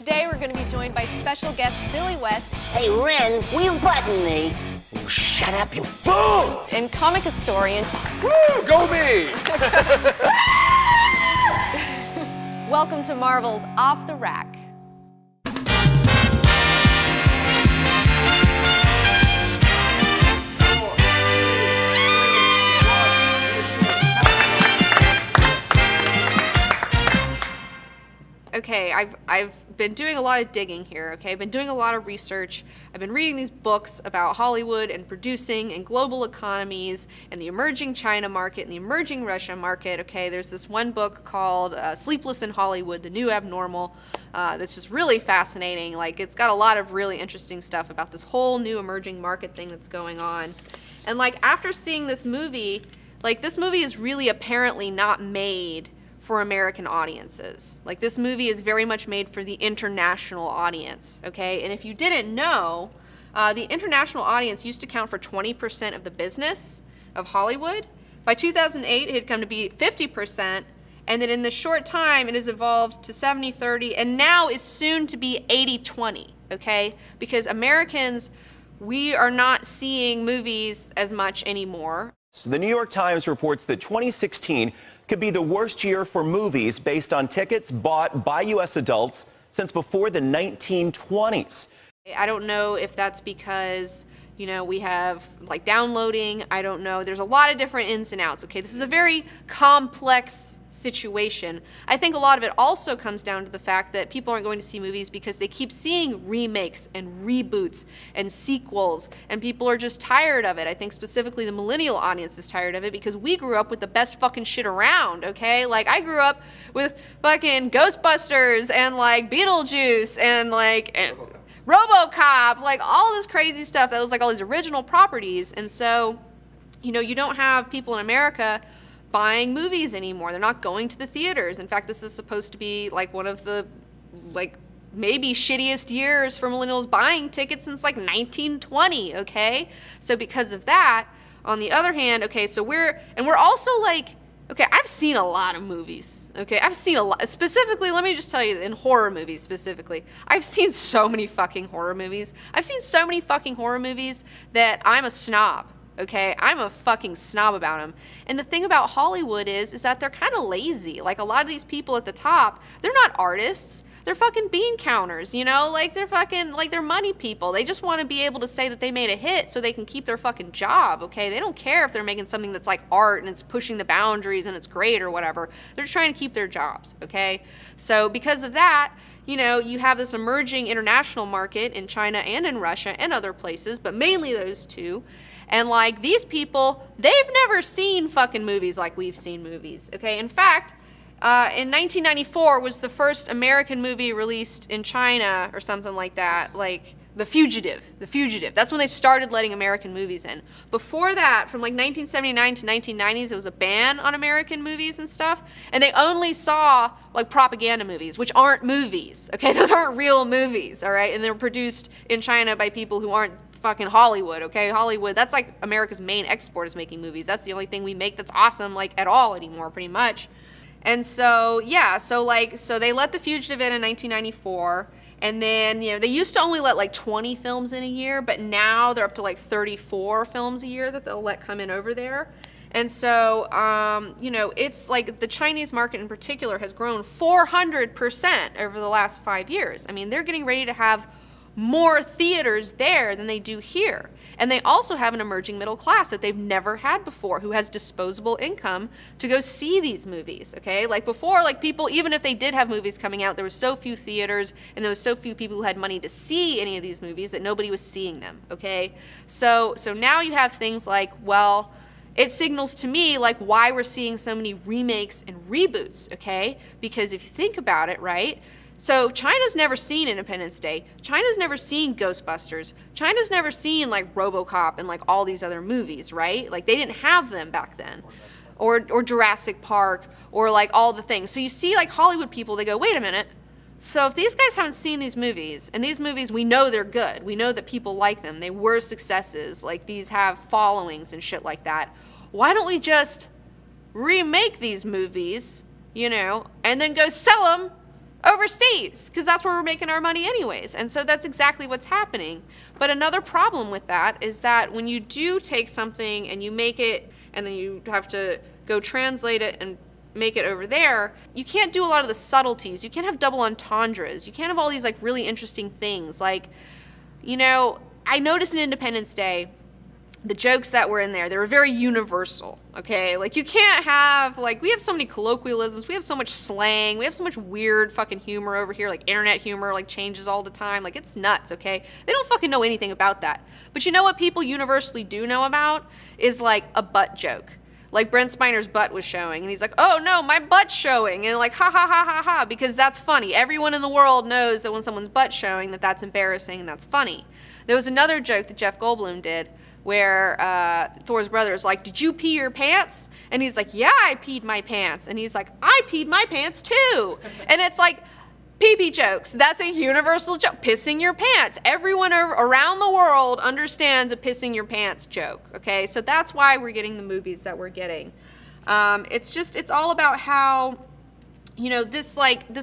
Today we're going to be joined by special guest Billy West. Hey, Ren, will you button me? Oh, shut up, you fool! And comic historian. Woo, go me! Welcome to Marvel's Off the Rack. Okay, I've been doing a lot of digging here, okay? I've been doing a lot of research. I've been reading these books about Hollywood and producing and global economies and the emerging China market and the emerging Russia market, okay? There's this one book called Sleepless in Hollywood, The New Abnormal, that's just really fascinating. Like, it's got a lot of really interesting stuff about this whole new emerging market thing that's going on. And, like, after seeing this movie, like, this movie is really apparently not made for American audiences. Like, this movie is very much made for the international audience, okay? And if you didn't know, the international audience used to count for 20% of the business of Hollywood. By 2008, it had come to be 50%, and then in this short time, it has evolved to 70-30, and now is soon to be 80-20, okay? Because Americans, we are not seeing movies as much anymore. So the New York Times reports that 2016 could be the worst year for movies based on tickets bought by U.S. adults since before the 1920s. I don't know if that's because, you know, we have like downloading. I don't know. There's a lot of different ins and outs. Okay, this is a very complex situation. I think a lot of it also comes down to the fact that people aren't going to see movies because they keep seeing remakes and reboots and sequels, and people are just tired of it. I think specifically the millennial audience is tired of it because we grew up with the best fucking shit around, okay? Like, I grew up with fucking Ghostbusters and like Beetlejuice and like RoboCop, like all this crazy stuff that was like all these original properties. And so, you know, you don't have people in America buying movies anymore. They're not going to the theaters. In fact, this is supposed to be like one of the like maybe shittiest years for millennials buying tickets since like 1920, okay? So because of that, on the other hand, okay, so we're also like, okay, I've seen a lot of movies, okay? I've seen a lot, specifically, let me just tell you, in horror movies specifically, I've seen so many fucking horror movies. I've seen so many fucking horror movies that I'm a snob, okay? I'm a fucking snob about them. And the thing about Hollywood is that they're kind of lazy. Like, a lot of these people at the top, they're not artists. They're fucking bean counters, you know? Like, they're fucking, like, they're money people. They just want to be able to say that they made a hit so they can keep their fucking job, okay? They don't care if they're making something that's like art and it's pushing the boundaries and it's great or whatever. They're just trying to keep their jobs, okay? So because of that, you know, you have this emerging international market in China and in Russia and other places, but mainly those two. And like, these people, they've never seen fucking movies like we've seen movies, okay? In fact, in 1994 was the first American movie released in China or something like that, like The Fugitive. That's when they started letting American movies in. Before that, from like 1979 to 1990s, it was a ban on American movies and stuff, and they only saw like propaganda movies, which aren't movies, okay? Those aren't real movies, all right? And they're produced in China by people who aren't fucking Hollywood, okay? Hollywood, that's like America's main export is making movies. That's the only thing we make that's awesome, like, at all anymore, pretty much. And so, yeah, so they let The Fugitive in 1994, and then, you know, they used to only let like 20 films in a year, but now they're up to like 34 films a year that they'll let come in over there. And so, you know, it's like the Chinese market in particular has grown 400% over the last 5 years. I mean, they're getting ready to have more theaters there than they do here. And they also have an emerging middle class that they've never had before who has disposable income to go see these movies, okay? Like before, like people, even if they did have movies coming out, there were so few theaters and there was so few people who had money to see any of these movies that nobody was seeing them, okay? So now you have things like, well, it signals to me like why we're seeing so many remakes and reboots, okay? Because if you think about it, right? So China's never seen Independence Day. China's never seen Ghostbusters. China's never seen like RoboCop and like all these other movies, right? Like they didn't have them back then. Or Jurassic Park or like all the things. So you see like Hollywood people, they go, wait a minute. So if these guys haven't seen these movies, and these movies, we know they're good. We know that people like them. They were successes. Like these have followings and shit like that. Why don't we just remake these movies, you know, and then go sell them overseas, because that's where we're making our money anyways. And so that's exactly what's happening. But another problem with that is that when you do take something and you make it, and then you have to go translate it and make it over there, you can't do a lot of the subtleties. You can't have double entendres. You can't have all these like really interesting things. Like, you know, I noticed in Independence Day, the jokes that were in there, they were very universal, okay? Like, you can't have, like, we have so many colloquialisms, we have so much slang, we have so much weird fucking humor over here, like internet humor, like, changes all the time, like, it's nuts, okay? They don't fucking know anything about that. But you know what people universally do know about? Is, like, a butt joke. Like, Brent Spiner's butt was showing, and he's like, oh no, my butt's showing, and like, ha ha ha ha ha, because that's funny. Everyone in the world knows that when someone's butt's showing, that that's embarrassing and that's funny. There was another joke that Jeff Goldblum did, where Thor's brother is like, did you pee your pants? And he's like, yeah, I peed my pants. And he's like, I peed my pants too. And it's like, pee-pee jokes. That's a universal joke. Pissing your pants. Everyone around the world understands a pissing your pants joke, okay? So that's why we're getting the movies that we're getting. It's all about how, you know, this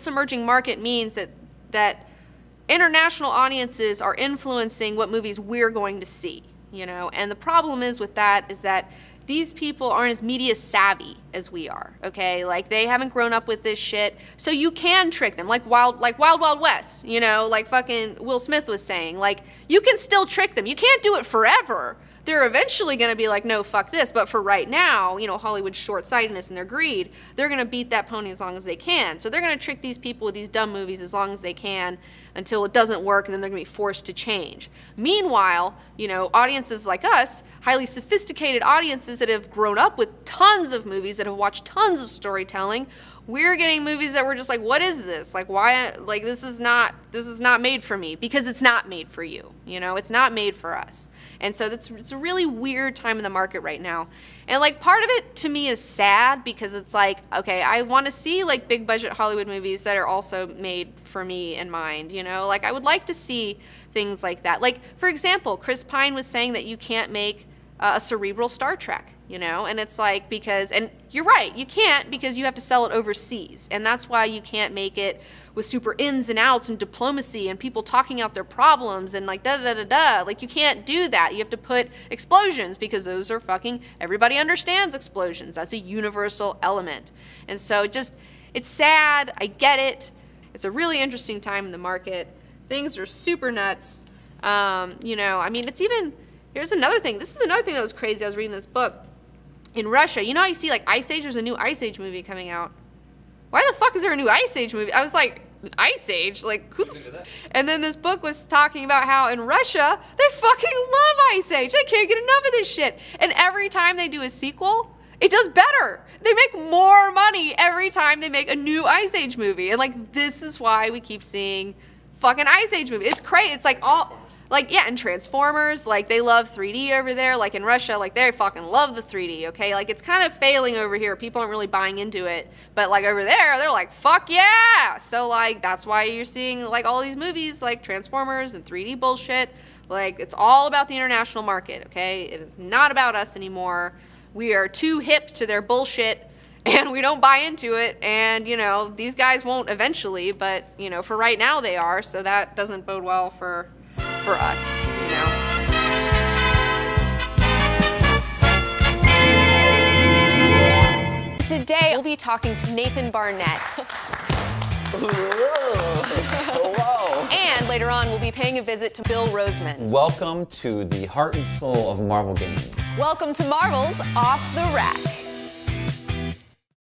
emerging market means that international audiences are influencing what movies we're going to see. You know, and the problem is with that is that these people aren't as media savvy as we are, okay? Like, they haven't grown up with this shit, so you can trick them, like Wild Wild West, you know, like fucking Will Smith was saying. Like, you can still trick them. You can't do it forever. They're eventually going to be like, no, fuck this. But for right now, you know, Hollywood's short-sightedness and their greed, they're going to beat that pony as long as they can. So they're going to trick these people with these dumb movies as long as they can until it doesn't work, and then they're going to be forced to change. Meanwhile, you know, audiences like us, highly sophisticated audiences that have grown up with tons of movies, that have watched tons of storytelling, we're getting movies that we're just like, what is this? Like, why? Like, this is not made for me, because it's not made for you. You know, it's not made for us. And so it's a really weird time in the market right now. And like, part of it to me is sad, because it's like, okay, I want to see like big budget Hollywood movies that are also made for me in mind, you know? Like, I would like to see things like that. Like, for example, Chris Pine was saying that you can't make a cerebral Star Trek, you know? And it's like, because, and you're right, you can't, because you have to sell it overseas. And that's why you can't make it with super ins and outs and diplomacy and people talking out their problems and like da-da-da-da-da. Like, you can't do that. You have to put explosions, because those are fucking, everybody understands explosions. That's a universal element. And so it's sad. I get it. It's a really interesting time in the market. Things are super nuts. You know, I mean, it's even, here's another thing. This is another thing that was crazy. I was reading this book. In Russia, you know how you see like Ice Age? There's a new Ice Age movie coming out. Why the fuck is there a new Ice Age movie? I was like, Ice Age? Like, who the And then this book was talking about how in Russia, they fucking love Ice Age. They can't get enough of this shit. And every time they do a sequel, it does better. They make more money every time they make a new Ice Age movie. And like, this is why we keep seeing fucking Ice Age movies. It's crazy. It's like all... Like, yeah, and Transformers, like, they love 3D over there. Like, in Russia, like, they fucking love the 3D, okay? Like, it's kind of failing over here. People aren't really buying into it. But, like, over there, they're like, fuck yeah! So, like, that's why you're seeing, like, all these movies, like Transformers and 3D bullshit. Like, it's all about the international market, okay? It is not about us anymore. We are too hip to their bullshit, and we don't buy into it. And, you know, these guys won't eventually, but, you know, for right now they are. So that doesn't bode well for us, you know. Today, we'll be talking to Nathan Barnett. Hello. And later on, we'll be paying a visit to Bill Roseman. Welcome to the heart and soul of Marvel games. Welcome to Marvel's Off the Rack.